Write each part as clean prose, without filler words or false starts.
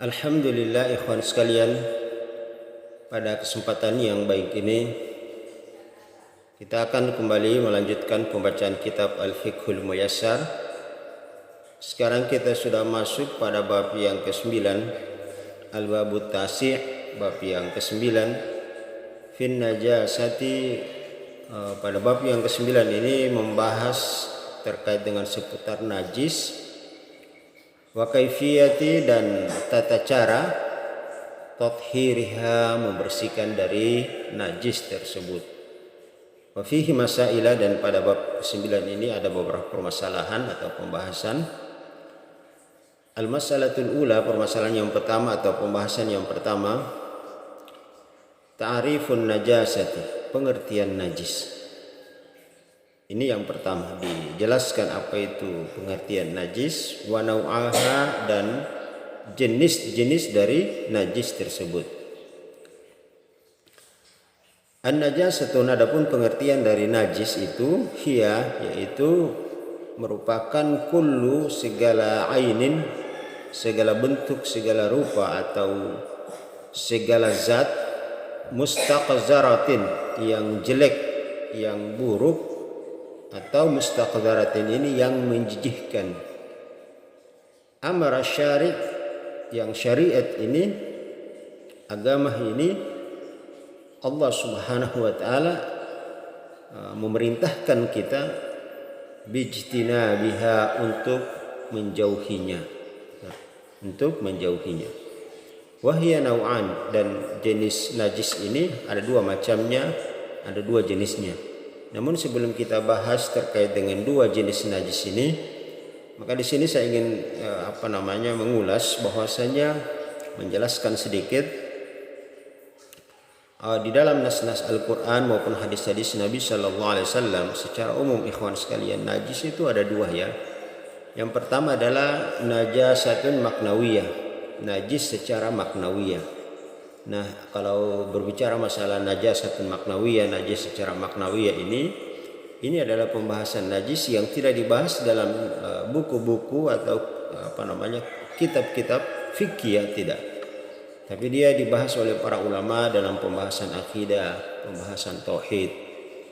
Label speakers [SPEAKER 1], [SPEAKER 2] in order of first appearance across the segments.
[SPEAKER 1] Alhamdulillah ikhwan sekalian, pada kesempatan yang baik ini kita akan kembali melanjutkan pembacaan kitab Al-Fiqhul Muyassar. Sekarang kita sudah masuk pada bab yang ke-9, Al-Babut Tasi', bab yang ke-9, Fin Najasati. Pada bab yang ke-9 ini membahas terkait dengan seputar najis, wa kaifiyati, dan tata cara tathhiriha, membersihkan dari najis tersebut. Wa fihi masailah, dan pada bab 9 ini ada beberapa permasalahan atau pembahasan. Al-mas'alatul ula, permasalahan yang pertama atau pembahasan yang pertama, ta'rifun najasati, pengertian najis. Ini yang pertama, dijelaskan apa itu pengertian najis, wa nau'aha, dan jenis-jenis dari najis tersebut. An-najasatun, adapun pengertian dari najis itu, hiya, yaitu merupakan kullu, segala ainin, segala bentuk, segala rupa atau segala zat, mustaqzaratin, yang jelek, yang buruk, atau mustaqdaratin, ini yang menjijikkan. Amara syari', yang syariat ini, agama ini, Allah Subhanahu wa taala memerintahkan kita bijtinabiha, untuk menjauhinya, Wahya nau'an, dan jenis najis ini ada dua macamnya, ada dua jenisnya. Namun sebelum kita bahas terkait dengan dua jenis najis ini, maka di sini saya ingin mengulas bahwasanya, menjelaskan sedikit di dalam nas-nas Al-Qur'an maupun hadis-hadis Nabi sallallahu alaihi wasallam secara umum, ikhwan sekalian, najis itu ada dua ya. Yang pertama adalah najasatun maknawiyah, najis secara maknawiyah. Nah, kalau berbicara masalah najasatun maknawiyah, najis secara maknawiyah ini adalah pembahasan najis yang tidak dibahas dalam buku-buku atau kitab-kitab fikih, tidak. Tapi dia dibahas oleh para ulama dalam pembahasan akidah, pembahasan tauhid.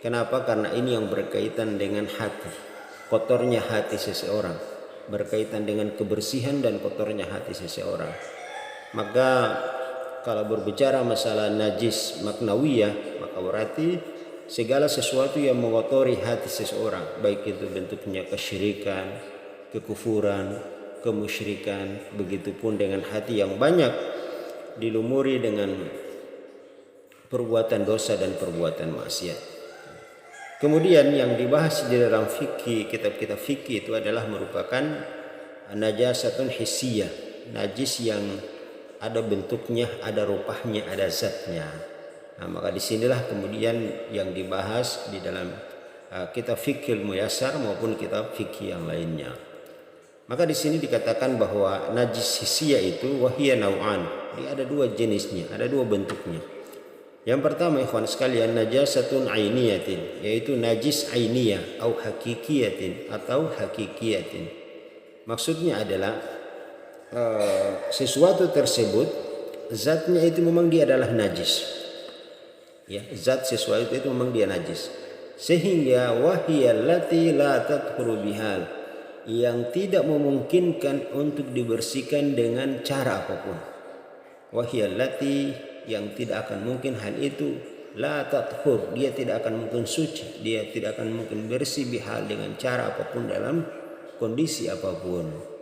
[SPEAKER 1] Kenapa? Karena ini yang berkaitan dengan hati, kotornya hati seseorang, berkaitan dengan kebersihan dan kotornya hati seseorang. Maka kalau berbicara masalah najis maknawiyah, maka berarti segala sesuatu yang mengotori hati seseorang, baik itu bentuknya kesyirikan, kekufuran, kemusyrikan, begitupun dengan hati yang banyak dilumuri dengan perbuatan dosa dan perbuatan maksiat. Kemudian yang dibahas di dalam fikih, kitab-kitab fikih, itu adalah merupakan najasatun hissiyah, najis yang ada bentuknya, ada rupanya, ada zatnya. Nah, maka disinilah kemudian yang dibahas di dalam kitab Fiqhul Muyassar maupun kitab fikih yang lainnya. Maka di sini dikatakan bahwa najis hissiyah itu wahiyya nau'an, dia ada dua jenisnya, ada dua bentuknya. Yang pertama, ikhwan sekalian, najasatun ainiyatin, yaitu najis ainiyah atau hakikiyatin. Maksudnya adalah sesuatu tersebut zatnya itu memang dia adalah najis, ya, zat sesuatu itu memang dia najis, sehingga wahiyallati la tathuru bihal, yang tidak memungkinkan untuk dibersihkan dengan cara apapun. Wahiyallati, yang tidak akan mungkin hal itu, la tathur, dia tidak akan mungkin suci, dia tidak akan mungkin bersih bihal, dengan cara apapun, dalam kondisi apapun.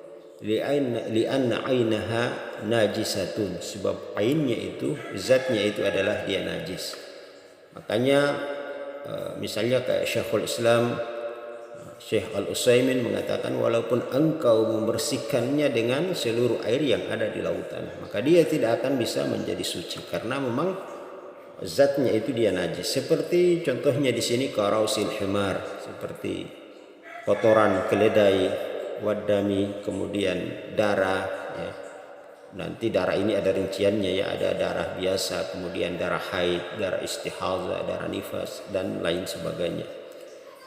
[SPEAKER 1] Li'anna ainaha najisatun, sebab ainnya itu, zatnya itu adalah dia najis. Makanya misalnya kayak Syekhul Islam Syekh Al-Utsaimin mengatakan, walaupun engkau membersihkannya dengan seluruh air yang ada di lautan, maka dia tidak akan bisa menjadi suci, karena memang zatnya itu dia najis. Seperti contohnya di sini karausil himar, seperti kotoran keledai, wadami, kemudian darah, ya. Nanti darah ini ada rinciannya, ya, ada darah biasa, kemudian darah haid, darah istihadha, darah nifas, dan lain sebagainya.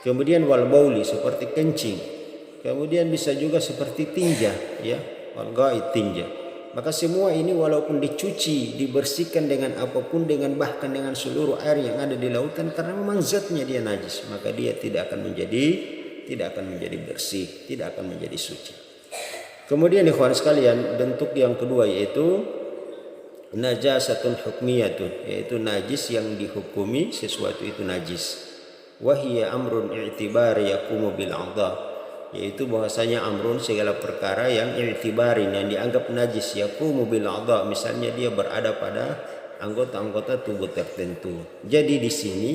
[SPEAKER 1] Kemudian wal bauli, seperti kencing. Kemudian bisa juga seperti tinja, ya, wal ghaid, tinja. Maka semua ini walaupun dicuci, dibersihkan dengan apapun, dengan bahkan dengan seluruh air yang ada di lautan, karena memang zatnya dia najis, maka dia tidak akan menjadi bersih, tidak akan menjadi suci. Kemudian ikhwan sekalian, bentuk yang kedua yaitu najasatun hukmiyatun, yaitu najis yang dihukumi sesuatu itu najis. Wahiyya amrun i'tibari yaqumu bil a'dha, yaitu bahwasanya amrun segala perkara yang i'tibarin, yang dianggap najis, yaqumu bil a'dha, misalnya dia berada pada anggota-anggota tubuh tertentu. Jadi di sini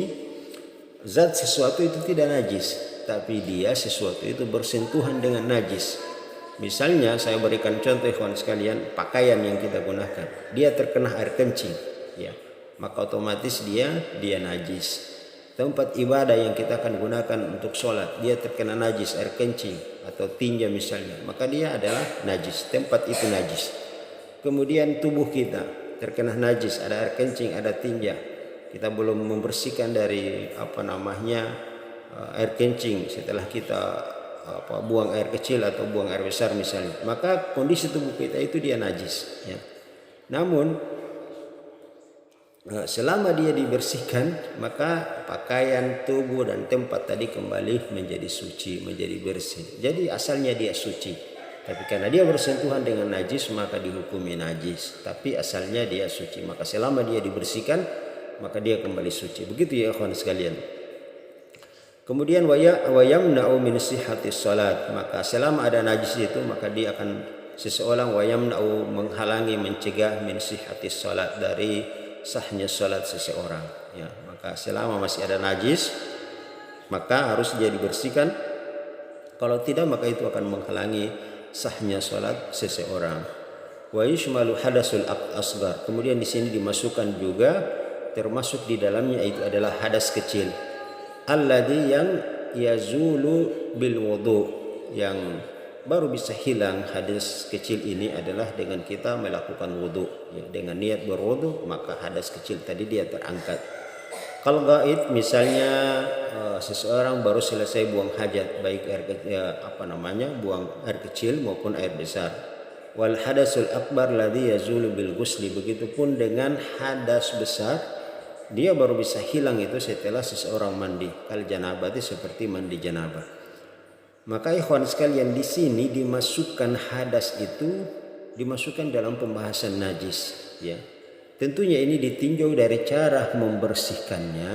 [SPEAKER 1] zat sesuatu itu tidak najis, tapi dia sesuatu itu bersentuhan dengan najis. Misalnya saya berikan contoh ikhwan sekalian, pakaian yang kita gunakan, dia terkena air kencing, ya, maka otomatis dia najis. Tempat ibadah yang kita akan gunakan untuk sholat, dia terkena najis, air kencing atau tinja misalnya, maka dia adalah najis, tempat itu najis. Kemudian tubuh kita terkena najis, ada air kencing, ada tinja, kita belum membersihkan dari air kencing setelah kita buang air kecil atau buang air besar misalnya, maka kondisi tubuh kita itu dia najis, ya. Namun selama dia dibersihkan, maka pakaian, tubuh dan tempat tadi kembali menjadi suci, menjadi bersih. Jadi asalnya dia suci, tapi karena dia bersentuhan dengan najis maka dihukumi najis, tapi asalnya dia suci. Maka selama dia dibersihkan maka dia kembali suci. Begitu ya ikhwan sekalian. Kemudian wayamna'u min sihhatis salat, maka selama ada najis itu maka dia akan seseorang wayamna'u menghalangi, mencegah min sihhatis salat, dari sahnya salat seseorang, ya. Maka selama masih ada najis maka harus dia dibersihkan, kalau tidak maka itu akan menghalangi sahnya salat seseorang. Wa yushmalu hadasul asghar, kemudian di sini dimasukkan juga termasuk di dalamnya itu adalah hadas kecil, alladhi yang yazulu bil wudu, yang baru bisa hilang hadas kecil ini adalah dengan kita melakukan wudu, ya, dengan niat berwudu maka hadas kecil tadi dia terangkat. Kalau gaid misalnya seseorang baru selesai buang hajat, baik buang air kecil maupun air besar. Wal hadasul akbar ladzi yazulu bil ghusli, begitupun dengan hadas besar, dia baru bisa hilang itu setelah seseorang mandi. Kal janabati, seperti mandi janabah. Maka ikhwan sekalian, di sini dimasukkan hadas itu dimasukkan dalam pembahasan najis, ya. Tentunya ini ditinjau dari cara membersihkannya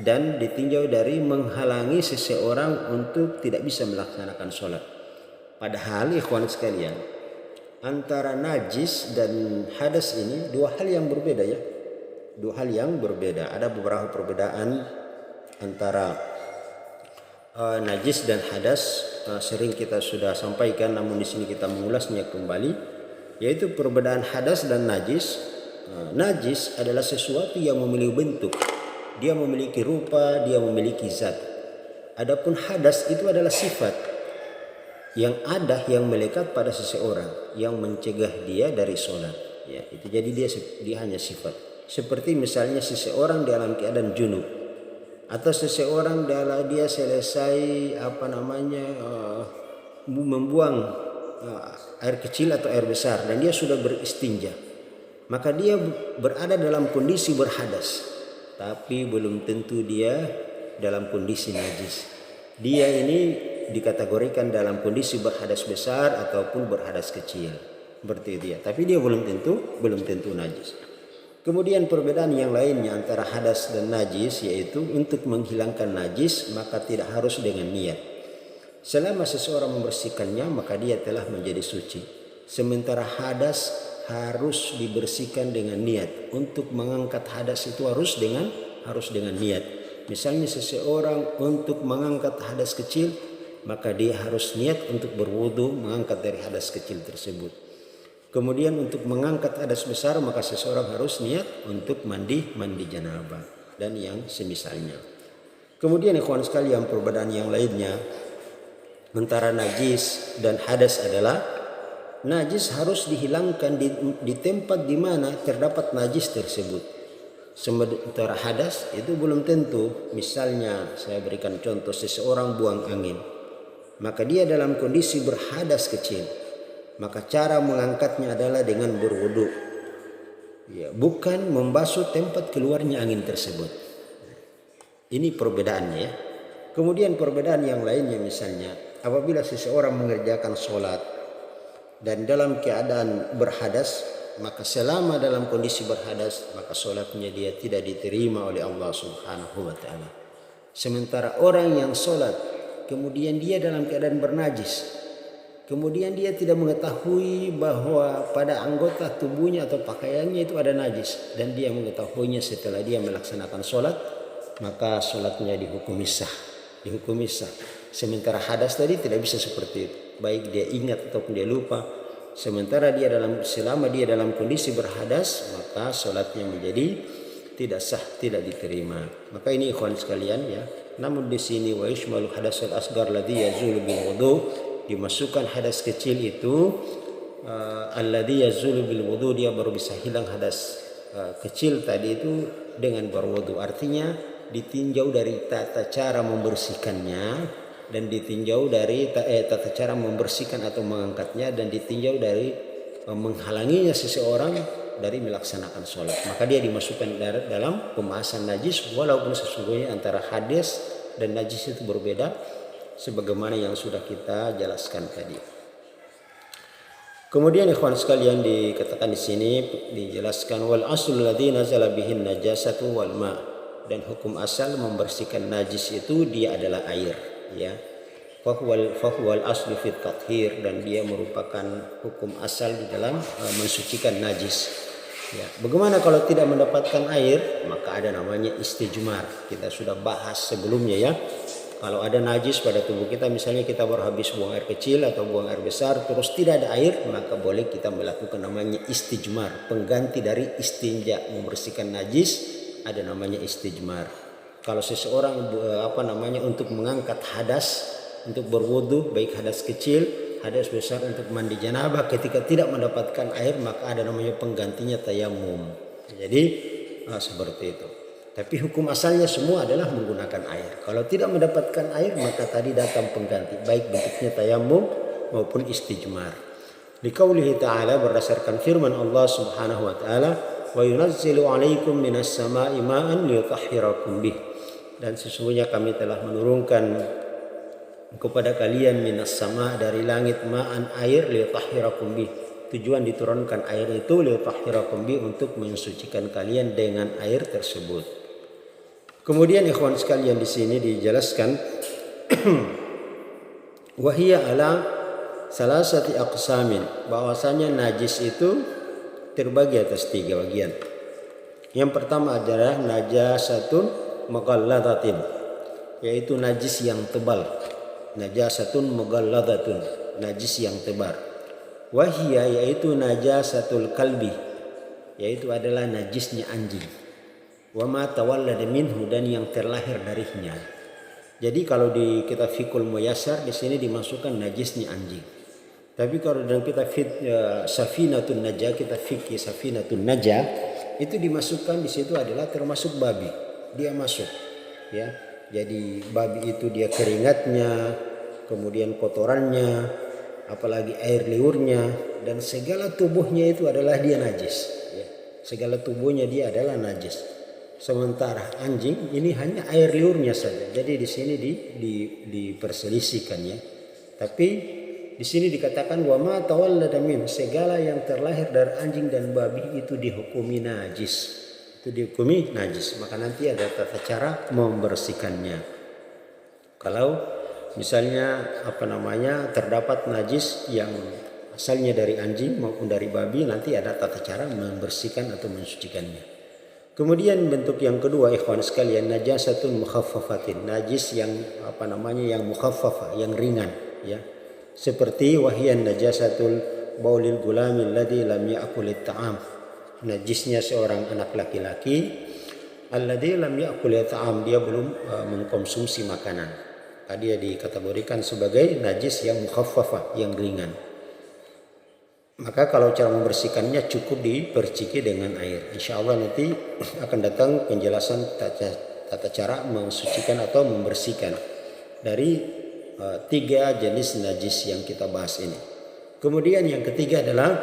[SPEAKER 1] dan ditinjau dari menghalangi seseorang untuk tidak bisa melaksanakan sholat. Padahal ikhwan sekalian, antara najis dan hadas ini dua hal yang berbeda, ya. Dua hal yang berbeda. Ada beberapa perbedaan antara najis dan hadas, sering kita sudah sampaikan, namun di sini kita mengulasnya kembali, yaitu perbedaan hadas dan najis. Najis adalah sesuatu yang memiliki bentuk, dia memiliki rupa, dia memiliki zat. Adapun hadas itu adalah sifat yang ada, yang melekat pada seseorang, yang mencegah dia dari sholat, ya. Itu jadi dia hanya sifat. Seperti misalnya seseorang dalam keadaan junub, atau seseorang dia selesai membuang air kecil atau air besar dan dia sudah beristinja, maka dia berada dalam kondisi berhadas, tapi belum tentu dia dalam kondisi najis. Dia ini dikategorikan dalam kondisi berhadas besar ataupun berhadas kecil, seperti dia, tapi dia belum tentu najis. Kemudian perbedaan yang lainnya antara hadas dan najis, yaitu untuk menghilangkan najis maka tidak harus dengan niat. Selama seseorang membersihkannya maka dia telah menjadi suci. Sementara hadas harus dibersihkan dengan niat. Untuk mengangkat hadas itu harus dengan niat. Misalnya seseorang untuk mengangkat hadas kecil, maka dia harus niat untuk berwudu mengangkat dari hadas kecil tersebut. Kemudian untuk mengangkat hadas besar maka seseorang harus niat untuk mandi janabah dan yang semisalnya. Kemudian ikhwan sekalian, perbedaan yang lainnya antara najis dan hadas adalah najis harus dihilangkan di tempat di mana terdapat najis tersebut. Sementara hadas itu belum tentu. Misalnya saya berikan contoh, seseorang buang angin, maka dia dalam kondisi berhadas kecil. maka cara mengangkatnya adalah dengan berwudu. Ya, bukan membasuh tempat keluarnya angin tersebut. Ini perbedaannya ya. Kemudian perbedaan yang lainnya misalnya apabila seseorang mengerjakan sholat dan dalam keadaan berhadas, maka selama dalam kondisi berhadas maka sholatnya dia tidak diterima oleh Allah Subhanahu wa ta'ala. Sementara orang yang sholat kemudian dia dalam keadaan bernajis, kemudian dia tidak mengetahui bahwa pada anggota tubuhnya atau pakaiannya itu ada najis, dan dia mengetahuinya setelah dia melaksanakan sholat, maka sholatnya dihukumi sah. Sementara hadas tadi tidak bisa seperti itu, baik dia ingat ataupun dia lupa. Sementara selama dia dalam kondisi berhadas, maka sholatnya menjadi tidak sah, tidak diterima. Maka ini ikhwan sekalian ya. Namun di sini wa yashmalu hadasul asgar ladzi yazulu bil wudu, dimasukkan hadas kecil itu alladzi yazulu bil wudu, dia baru bisa hilang hadas kecil tadi itu dengan berwudu. Artinya ditinjau dari tata cara membersihkannya, dan ditinjau dari tata cara membersihkan atau mengangkatnya, dan ditinjau dari menghalanginya seseorang dari melaksanakan sholat, maka dia dimasukkan dalam pembahasan najis, walaupun sesungguhnya antara hadas dan najis itu berbeda sebagaimana yang sudah kita jelaskan tadi. Kemudian ikhwan sekalian dikatakan di sini dijelaskan wal aslul ladzi nazala bihin najasatu wal ma, dan hukum asal membersihkan najis itu dia adalah air ya. Fahuwal aslu fit tathhir, dan dia merupakan hukum asal di dalam mensucikan najis. Ya, bagaimana kalau tidak mendapatkan air? Maka ada namanya istijmar. Kita sudah bahas sebelumnya ya. Kalau ada najis pada tubuh kita, misalnya kita baru habis buang air kecil atau buang air besar, terus tidak ada air, maka boleh kita melakukan namanya istijmar. Pengganti dari istinja, membersihkan najis, ada namanya istijmar. Kalau seseorang untuk mengangkat hadas, untuk berwudu, baik hadas kecil, hadas besar, untuk mandi janabah, ketika tidak mendapatkan air, maka ada namanya penggantinya tayamum. Jadi seperti itu. Tapi hukum asalnya semua adalah menggunakan air. Kalau tidak mendapatkan air, maka tadi datang pengganti, baik bentuknya tayamum maupun istijmar. Liqaulihi ta'ala, berdasarkan firman Allah Subhanahu wa ta'ala, wa yunazzilu 'alaikum minas sama'i ma'an liyutahhirakum bih. Dan sesungguhnya kami telah menurunkan kepada kalian minas sama, dari langit, ma'an, air, liyutahhirakum bih. Tujuan diturunkan air itu liyutahhirakum bih, untuk mensucikan kalian dengan air tersebut. Kemudian ikhwan sekalian di sini dijelaskan wahia ala salasati aqsamin, bahwasanya najis itu terbagi atas 3 bagian. Yang pertama adalah najasatun mughalladatin, yaitu najis yang tebal. Najasatun mughalladatun, najis yang tebal. Wahia, yaitu najasatul kalbi, yaitu adalah najisnya anjing. Wa ma tawallada minhu, dan yang terlahir darinya. Jadi kalau di kitab Fiqhul Muyassar di sini dimasukkan najisnya anjing. Tapi kalau dalam kitab Safinatun Najah, kitab fikih Safinatun Najah, itu dimasukkan di situ adalah termasuk babi. Dia masuk ya. Jadi babi itu dia keringatnya, kemudian kotorannya, apalagi air liurnya, dan segala tubuhnya itu adalah dia najis ya. Segala tubuhnya dia adalah najis. Sementara anjing ini hanya air liurnya saja. Jadi di sini diperselisihkan ya. Tapi di sini dikatakan wa ma tawallada min, segala yang terlahir dari anjing dan babi itu dihukumi najis. Itu dihukumi najis. Maka nanti ada tata cara membersihkannya. Kalau misalnya terdapat najis yang asalnya dari anjing maupun dari babi, nanti ada tata cara membersihkan atau mensucikannya. Kemudian bentuk yang kedua ikhwan sekalian, najasatun mukhaffafatin, najis yang yang mukhaffafah, yang ringan ya. Seperti wahiyan najasatul baulil gulamil ladzi lam ya'kulit ta'am, najisnya seorang anak laki-laki alladzi lam ya'kulit ta'am, dia belum mengkonsumsi makanan. Dia dikategorikan sebagai najis yang mukhaffafah, yang ringan. Maka kalau cara membersihkannya cukup diperciki dengan air. Insya Allah nanti akan datang penjelasan tata cara mensucikan atau membersihkan dari 3 jenis najis yang kita bahas ini. Kemudian yang ketiga adalah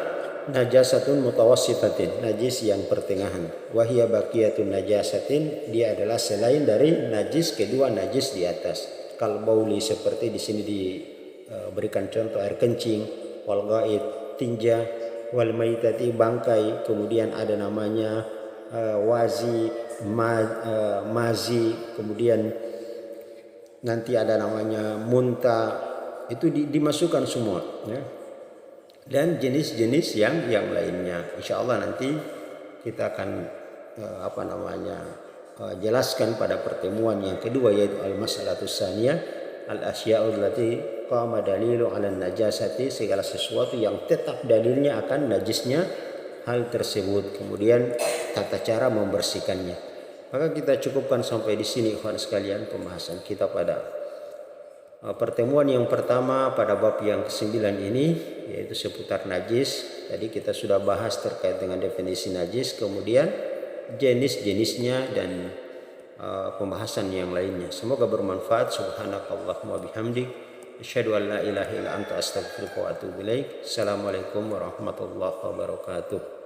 [SPEAKER 1] najasatun mutawassitatin, najis yang pertengahan. Wahia baqiyatun najasatin, dia adalah selain dari najis kedua najis di atas. Kal bauli, seperti di sini diberikan contoh air kencing, wal ghaid, tinja, wal maitati, bangkai, kemudian ada namanya wazi, mazi, kemudian nanti ada namanya muntah, itu dimasukkan semua ya. Dan jenis-jenis yang lainnya insya Allah nanti kita akan jelaskan pada pertemuan yang kedua, yaitu al-mas'alatus tsaniyah al-asya'ul lati qama dalilu 'ala najasati, segala sesuatu yang tetap dalilnya akan najisnya hal tersebut, kemudian tata cara membersihkannya. Maka kita cukupkan sampai di sini ikhwan sekalian pembahasan kita pada pertemuan yang pertama pada bab yang ke-9 ini, yaitu seputar najis. Tadi kita sudah bahas terkait dengan definisi najis, kemudian jenis-jenisnya dan pembahasan yang lainnya. Semoga bermanfaat. Subhanakallahumma bihamdik, asyhadu an la ilaha illa anta astaghfiruka wa atubu ilaik. Assalamualaikum warahmatullahi wabarakatuh.